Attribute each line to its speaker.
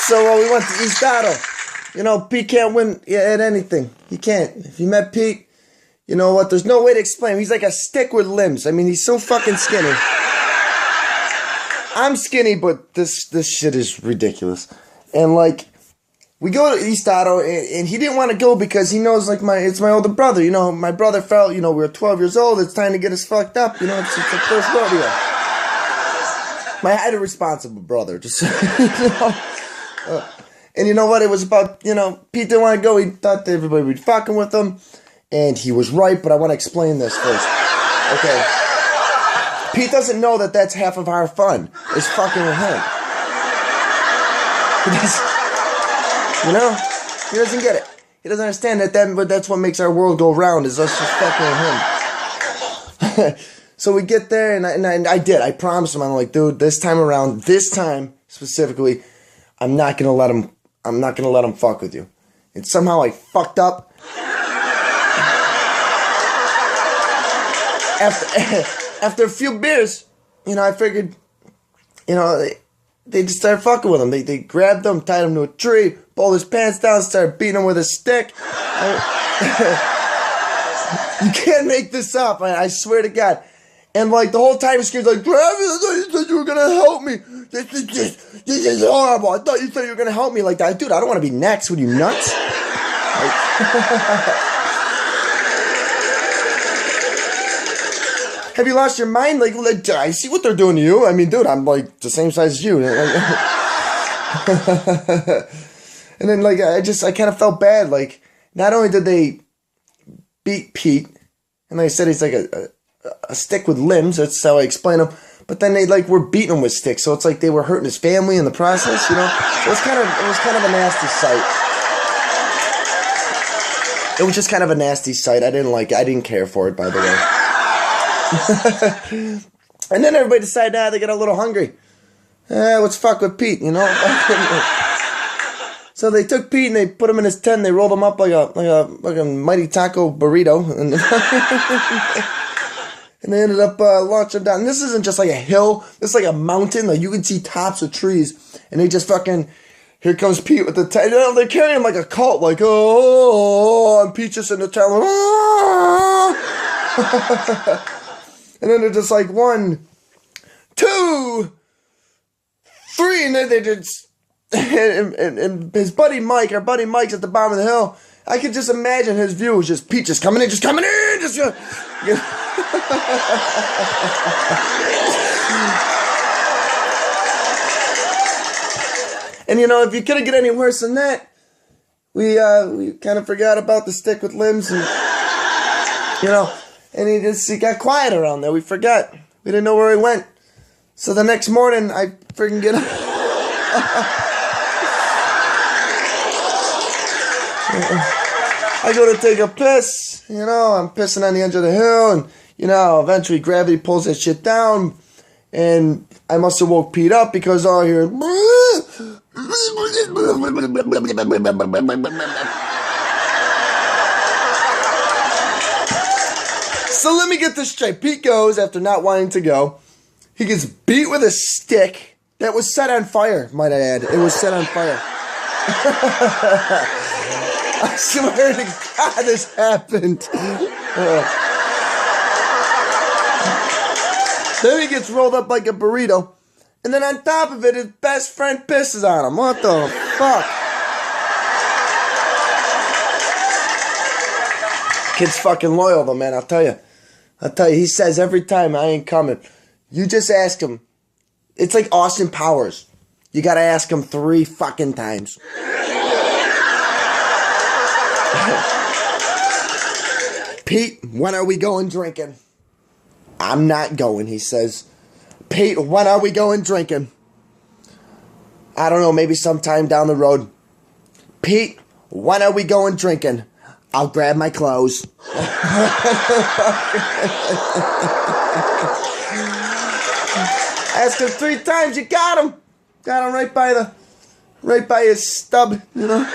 Speaker 1: So we went to East Otto. You know, Pete can't win at anything. He can't. If you met Pete, you know what? There's no way to explain him. He's like a stick with limbs. I mean, he's so fucking skinny. I'm skinny, but this shit is ridiculous. And like, we go to East Otto, and he didn't want to go because he knows like it's my older brother. You know, my brother felt, you know, we were 12 years old. It's time to get us fucked up. You know, it's the first rodeo. I had a responsible brother, just you know. And you know what? It was about, you know, Pete didn't want to go. He thought that everybody would be fucking with him. And he was right, but I want to explain this first. Okay. Pete doesn't know that that's half of our fun, is fucking with him. He doesn't, you know? He doesn't get it. He doesn't understand that's what makes our world go round, is us just fucking with him. So we get there, and I did. I promised him. I'm like, dude, this time specifically, I'm not gonna let him fuck with you. And somehow I fucked up. After a few beers, you know, I figured, you know, they just started fucking with him. They grabbed him, tied him to a tree, pulled his pants down, started beating him with a stick. You can't make this up, I swear to God. And like the whole time, Skin's like, Travis, I thought you said you were gonna help me. This is horrible. I thought you said you were gonna help me like that. Dude, I don't want to be next. What are you, nuts? Have you lost your mind? Like, I see what they're doing to you. I mean, dude, I'm like the same size as you. And then like, I kind of felt bad. Like, not only did they beat Pete, and like I said, he's like a stick with limbs. That's how I explain him. But then they like were beating him with sticks, so it's like they were hurting his family in the process, you know. So it was kind of a nasty sight. It was just kind of a nasty sight. I didn't care for it, by the way. And then everybody decided, they get a little hungry. Let's fuck with Pete, you know. So they took Pete and they put him in his tent. They rolled him up like a mighty taco burrito, and and they ended up launching him down. And this isn't just like a hill. This is like a mountain. Like you can see tops of trees, and they just fucking. Here comes Pete with the tent. You know, they're carrying him like a cult, like and Pete just in the tent. Like, and then they're just like 1, 2, 3, and then they just and his buddy Mike, our buddy Mike's at the bottom of the hill. I could just imagine his view was just Pete just coming in, just. And you know, if you couldn't get any worse than that, we kind of forgot about the stick with limbs, and you know. And he got quiet around there. We forgot. We didn't know where he went. So the next morning, I freaking get up. I go to take a piss. You know, I'm pissing on the edge of the hill. And, you know, eventually gravity pulls that shit down. And I must have woke Pete up because all I hear... So let me get this straight. Pete goes after not wanting to go. He gets beat with a stick that was set on fire, might I add. It was set on fire. I swear to God this happened. Then he gets rolled up like a burrito. And then on top of it, his best friend pisses on him. What the fuck? Kid's fucking loyal though, man, I'll tell you, he says every time, I ain't coming. You just ask him. It's like Austin Powers. You gotta ask him 3 fucking times. Pete, when are we going drinking? I'm not going, he says. Pete, when are we going drinking? I don't know, maybe sometime down the road. Pete, when are we going drinking? I'll grab my clothes. Ask him 3 times, you got him. Got him right by his stub, you know.